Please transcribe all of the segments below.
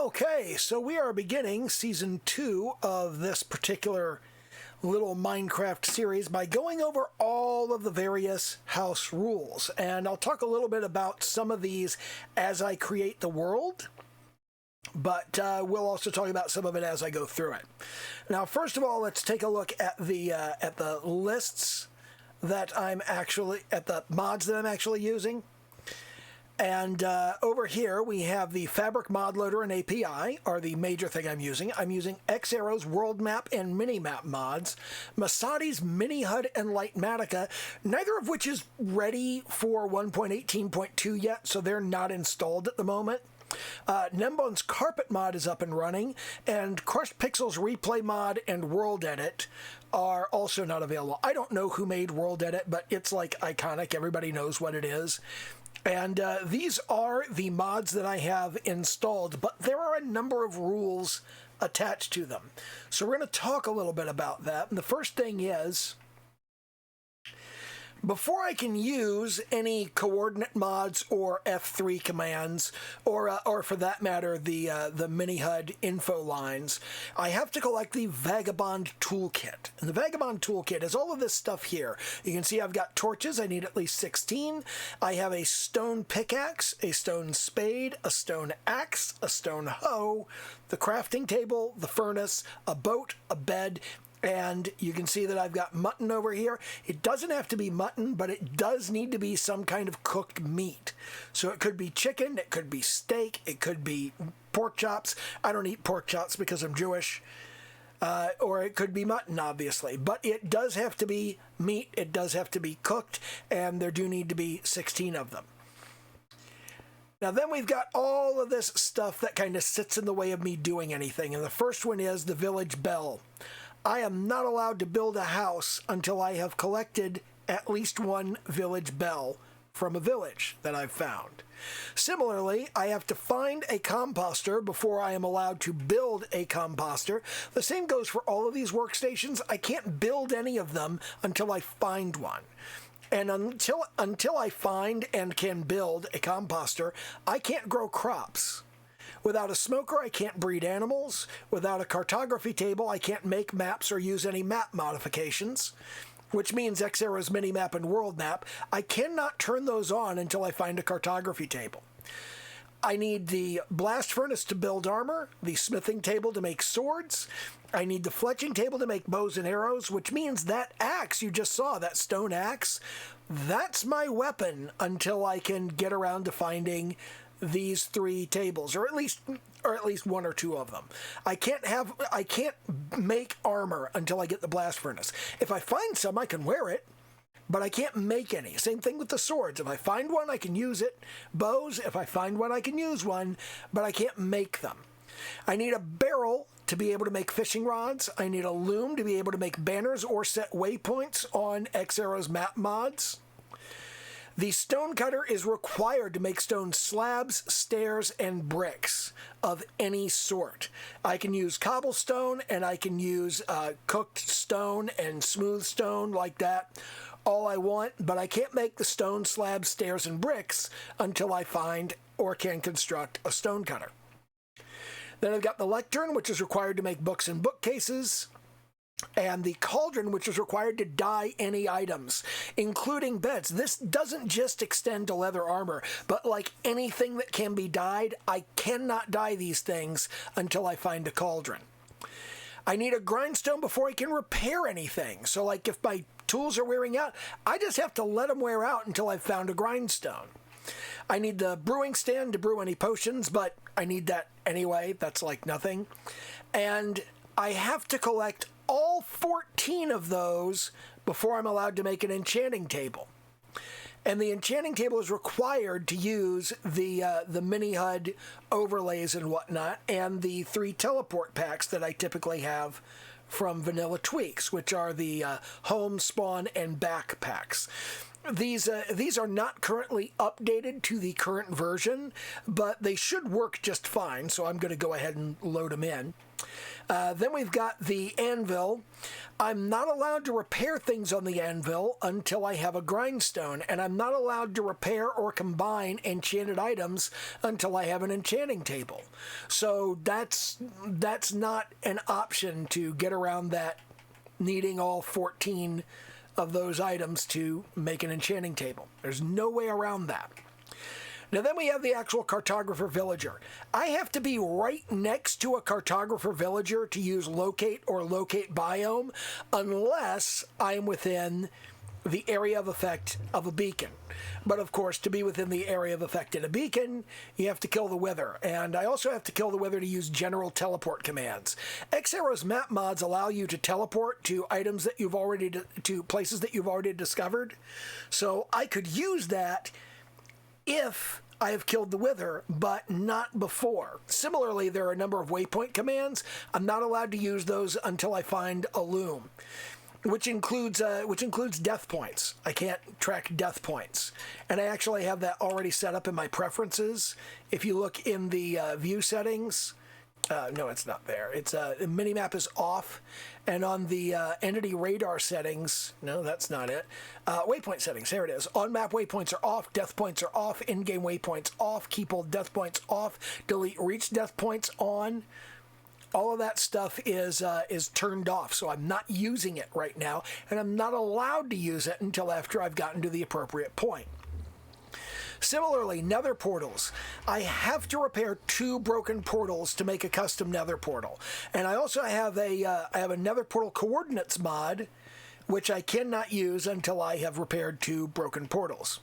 Okay, so we are beginning Season 2 of this particular little Minecraft series by going over all of the various house rules. And I'll talk a little bit about some of these as I create the world, but we'll also talk about some of it as I go through it. Now, first of all, let's take a look at the lists that I'm actually, at the mods that I'm actually using. And over here, we have the Fabric Mod Loader and API are the major thing I'm using. I'm using X-Arrow's World Map and Minimap mods, Masadi's Mini HUD and Lightmatica, neither of which is ready for 1.18.2 yet, so they're not installed at the moment. Nembon's Carpet mod is up and running, and Crushed Pixel's Replay mod and World Edit are also not available. I don't know who made World Edit, but it's like iconic. Everybody knows what it is. And these are the mods that I have installed, but there are a number of rules attached to them. So we're going to talk a little bit about that. And the first thing is, before I can use any coordinate mods or F3 commands, or for that matter, the mini HUD info lines, I have to collect the Vagabond Toolkit. And the Vagabond Toolkit is all of this stuff here. You can see I've got torches. I need at least 16. I have a stone pickaxe, a stone spade, a stone axe, a stone hoe, the crafting table, the furnace, a boat, a bed, and you can see that I've got mutton over here. It doesn't have to be mutton, but it does need to be some kind of cooked meat. So it could be chicken, it could be steak, it could be pork chops. I don't eat pork chops because I'm Jewish. Or it could be mutton, obviously. But it does have to be meat, it does have to be cooked, and there do need to be 16 of them. Now then we've got all of this stuff that kind of sits in the way of me doing anything. And the first one is the village bell. I am not allowed to build a house until I have collected at least one village bell from a village that I've found. Similarly, I have to find a composter before I am allowed to build a composter. The same goes for all of these workstations. I can't build any of them until I find one. And until I find and can build a composter, I can't grow crops. Without a smoker, I can't breed animals. Without a cartography table, I can't make maps or use any map modifications, which means X-Arrow's Minimap and World Map. I cannot turn those on until I find a cartography table. I need the blast furnace to build armor, the smithing table to make swords. I need the fletching table to make bows and arrows, which means that axe you just saw, that stone axe, that's my weapon until I can get around to finding these three tables, or at least one or two of them. I can't make armor until I get the blast furnace. If I find some, I can wear it, but I can't make any. Same thing with the swords. If I find one, I can use it. Bows, if I find one, I can use one, but I can't make them. I need a barrel to be able to make fishing rods. I need a loom to be able to make banners or set waypoints on X-Arrow's map mods. The stone cutter is required to make stone slabs, stairs, and bricks of any sort. I can use cobblestone, and I can use cooked stone and smooth stone like that all I want, but I can't make the stone slabs, stairs, and bricks until I find or can construct a stone cutter. Then I've got the lectern, which is required to make books and bookcases, and the cauldron, which is required to dye any items, including beds. This doesn't just extend to leather armor, but like anything that can be dyed, I cannot dye these things until I find a cauldron. I need a grindstone before I can repair anything. So like if my tools are wearing out, I just have to let them wear out until I've found a grindstone. I need the brewing stand to brew any potions, but I need that anyway. That's like nothing. And I have to collect all 14 of those before I'm allowed to make an enchanting table. And the enchanting table is required to use the mini HUD overlays and whatnot, and the 3 teleport packs that I typically have from Vanilla Tweaks, which are the home, spawn, and back packs. these are not currently updated to the current version, but they should work just fine, so I'm going to go ahead and load them in. Then we've got the anvil. I'm not allowed to repair things on the anvil until I have a grindstone, and I'm not allowed to repair or combine enchanted items until I have an enchanting table. So that's not an option to get around that, needing all 14 of those items to make an enchanting table. There's no way around that. Now then we have the actual cartographer villager. I have to be right next to a cartographer villager to use locate or locate biome unless I am within the area of effect of a beacon. But of course, to be within the area of effect in a beacon, you have to kill the wither. And I also have to kill the wither to use general teleport commands. X-Arrow's map mods allow you to teleport to items that you've already, to places that you've already discovered. So I could use that if I have killed the wither, but not before. Similarly, there are a number of waypoint commands. I'm not allowed to use those until I find a loom, which includes death points. I can't track death points. And I actually have that already set up in my preferences. If you look in the view settings, no, it's not there. It's the minimap is off, and on the entity radar settings, no, that's not it. Waypoint settings, there it is. On map waypoints are off, death points are off, in-game waypoints off, keep all death points off, delete reach death points on. All of that stuff is turned off, so I'm not using it right now, and I'm not allowed to use it until after I've gotten to the appropriate point. Similarly, nether portals. I have to repair 2 broken portals to make a custom nether portal. And I also have a nether portal coordinates mod, which I cannot use until I have repaired 2 broken portals.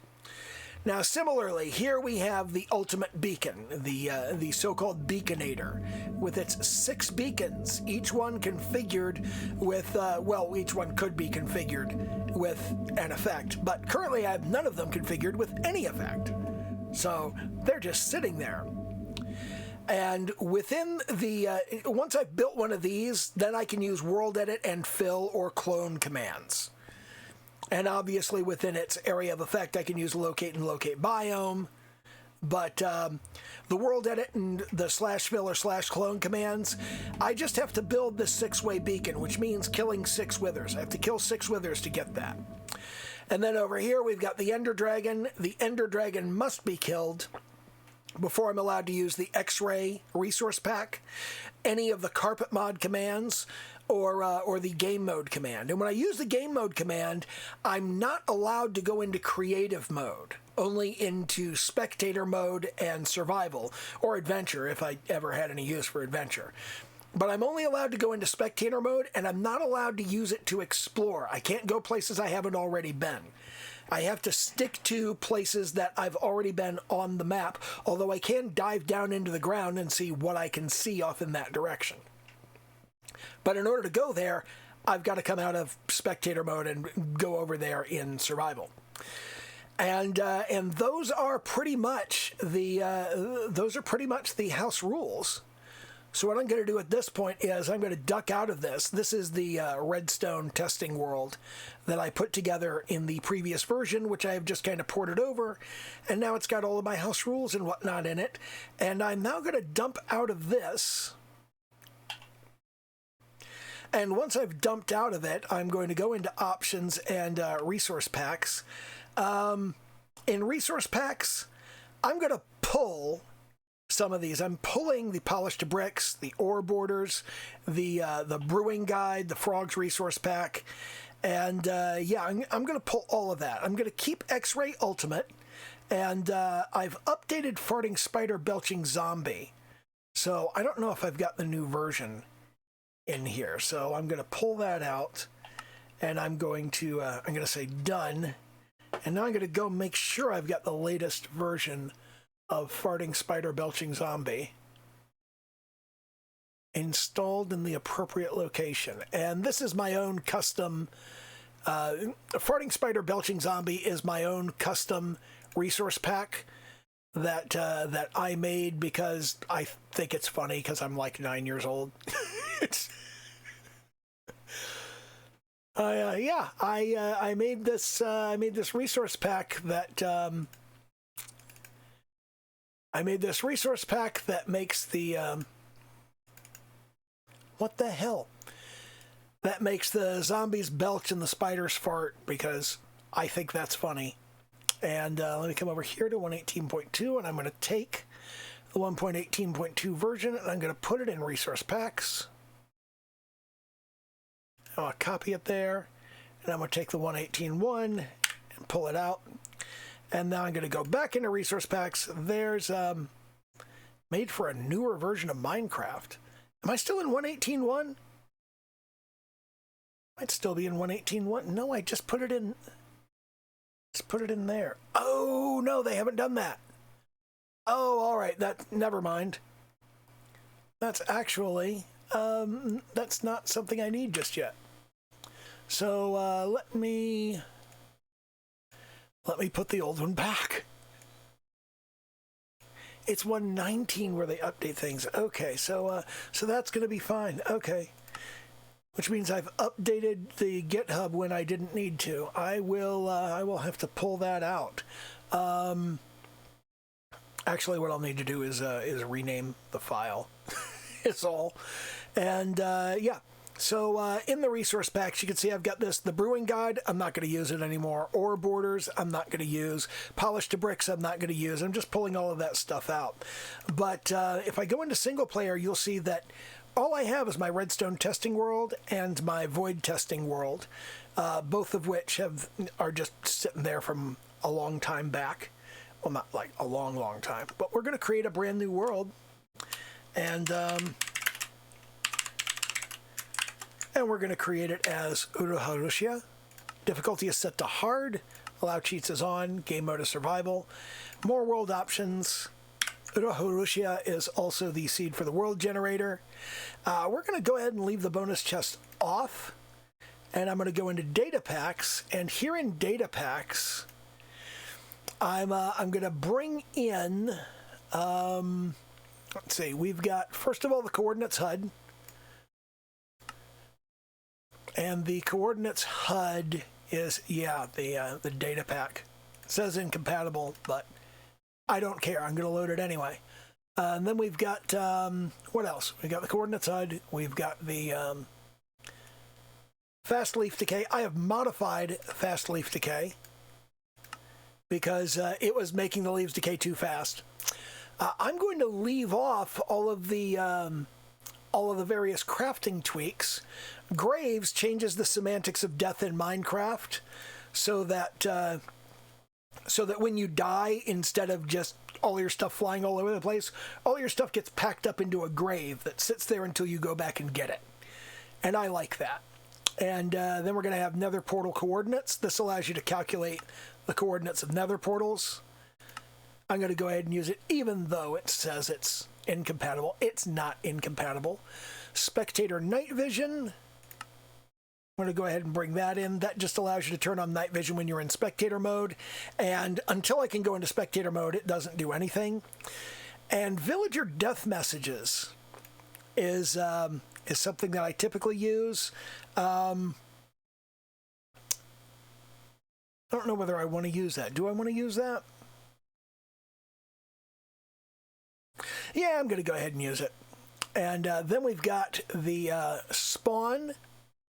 Now, similarly, here we have the ultimate beacon, the so-called beaconator, with its 6 beacons, each one configured with, well, each one could be configured with an effect, but currently I have none of them configured with any effect. So they're just sitting there. And within the, once I've built one of these, then I can use world edit and fill or clone commands. And obviously within its area of effect, I can use locate and locate biome. But the world edit and the /fill or /clone commands, I just have to build this 6-way beacon, which means killing 6 withers. I have to kill 6 withers to get that. And then over here, we've got the Ender Dragon. The Ender Dragon must be killed before I'm allowed to use the X-Ray resource pack, any of the carpet mod commands, or the game mode command. And when I use the game mode command, I'm not allowed to go into creative mode, only into spectator mode and survival, or adventure if I ever had any use for adventure. But I'm only allowed to go into spectator mode, and I'm not allowed to use it to explore. I can't go places I haven't already been. I have to stick to places that I've already been on the map, although I can dive down into the ground and see what I can see off in that direction. But in order to go there, I've got to come out of spectator mode and go over there in survival. And those are pretty much the house rules. So what I'm going to do at this point is I'm going to duck out of this. This is the redstone testing world that I put together in the previous version, which I have just kind of ported over. And now it's got all of my house rules and whatnot in it. And I'm now going to dump out of this. And once I've dumped out of it, I'm going to go into options and resource packs. In resource packs, I'm going to pull some of these. I'm pulling the polished bricks, the ore borders, the brewing guide, the frogs resource pack, and yeah, I'm going to pull all of that. I'm going to keep X-Ray Ultimate, and I've updated Farting Spider Belching Zombie, so I don't know if I've got the new version in here. So I'm going to pull that out, and I'm going to say done, and now I'm going to go make sure I've got the latest version of Farting Spider Belching Zombie installed in the appropriate location. And this is my own custom Farting Spider Belching Zombie is my own custom resource pack that I made because I think it's funny because I'm like 9 years old. Yeah, I made this resource pack that makes the what the hell? That makes the zombies belch and the spiders fart because I think that's funny. And let me come over here to 118.2, and I'm going to take the 1.18.2 version and I'm going to put it in resource packs. I'm going to copy it there, and I'm going to take the 118.1 and pull it out. And now I'm going to go back into resource packs. There's made for a newer version of Minecraft. Am I still in 118.1? Might still be in 118.1. No, I just put it in. Just put it in there. Oh no, they haven't done that. Oh, all right. Never mind. That's actually that's not something I need just yet. So let me put the old one back. It's 119 where they update things. Okay, so that's going to be fine. Okay, which means I've updated the GitHub when I didn't need to. I will have to pull that out. Actually, what I'll need to do is rename the file. It's all, and yeah. So in the resource packs, you can see I've got the brewing guide. I'm not going to use it anymore. Ore borders, I'm not going to use. Polish to bricks, I'm not going to use. I'm just pulling all of that stuff out. But if I go into single player, you'll see that all I have is my redstone testing world and my void testing world, both of which are just sitting there from a long time back. Well, not like a long, long time. But we're going to create a brand new world. And we're going to create it as Uruha Rushia. Difficulty is set to hard. Allow cheats is on. Game mode is survival. More world options. Uruha Rushia is also the seed for the world generator. We're going to go ahead and leave the bonus chest off. And I'm going to go into DATAPACKS. And here in DATAPACKS, I'm going to bring in, let's see, we've got, first of all, the coordinates HUD. And the coordinates HUD is, yeah, the data pack. It says incompatible, but I don't care. I'm going to load it anyway. And then we've got, what else? We've got the coordinates HUD. We've got the fast leaf decay. I have modified fast leaf decay because it was making the leaves decay too fast. I'm going to leave off all of the various crafting tweaks. Graves changes the semantics of death in Minecraft so that when you die, instead of just all your stuff flying all over the place, all your stuff gets packed up into a grave that sits there until you go back and get it. And I like that. And then we're going to have Nether portal coordinates. This allows you to calculate the coordinates of Nether portals. I'm going to go ahead and use it, even though it says it's incompatible. It's not incompatible. Spectator night vision. I'm going to go ahead and bring that in. That just allows you to turn on night vision when you're in spectator mode. And until I can go into spectator mode, it doesn't do anything. And villager death messages is something that I typically use. I don't know whether I want to use that. Do I want to use that? Yeah, I'm going to go ahead and use it. And then we've got the spawn,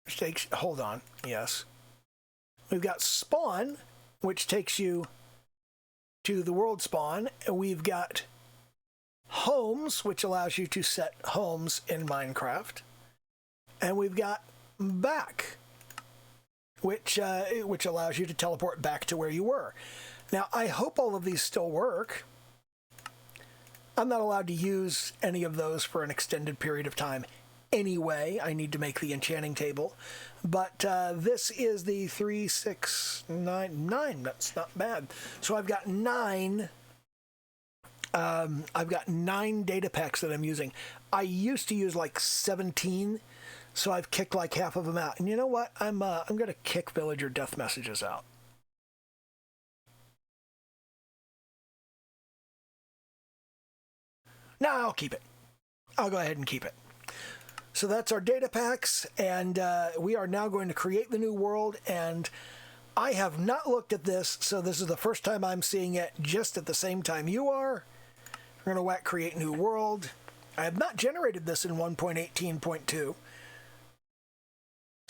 which takes, hold on, yes. We've got spawn, which takes you to the world spawn. And we've got homes, which allows you to set homes in Minecraft. And we've got back, which allows you to teleport back to where you were. Now, I hope all of these still work. I'm not allowed to use any of those for an extended period of time anyway. I need to make the enchanting table. But this is the 3699. That's not bad. So I've got 9. I've got 9 data packs that I'm using. I used to use like 17, so I've kicked like half of them out. And you know what? I'm going to kick villager death messages out. No, I'll keep it. I'll go ahead and keep it. So that's our data packs, and we are now going to create the new world, and I have not looked at this, so this is the first time I'm seeing it just at the same time you are. We're going to whack create new world. I have not generated this in 1.18.2.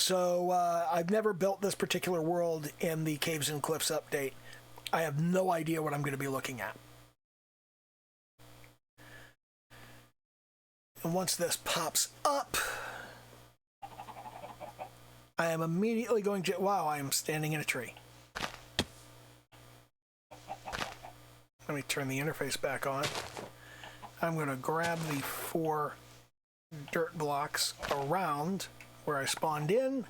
So I've never built this particular world in the Caves and Cliffs update. I have no idea what I'm going to be looking at. And once this pops up, I am immediately going to... Wow, I am standing in a tree. Let me turn the interface back on. I'm going to grab the 4 dirt blocks around where I spawned in.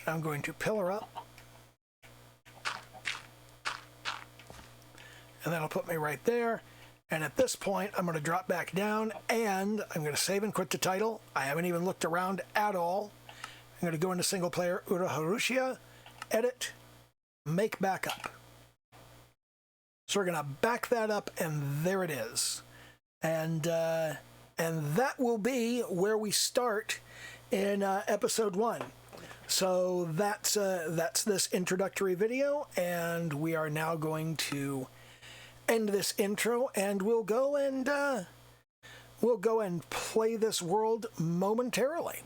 I'm going to pillar up. And that'll put me right there. And at this point, I'm going to drop back down, and I'm going to save and quit the title. I haven't even looked around at all. I'm going to go into single player, Uruha, Rushia, edit, make backup. So we're going to back that up, and there it is. And that will be where we start in episode 1. So that's this introductory video, and we are now going to end this intro, and we'll go and play this world momentarily.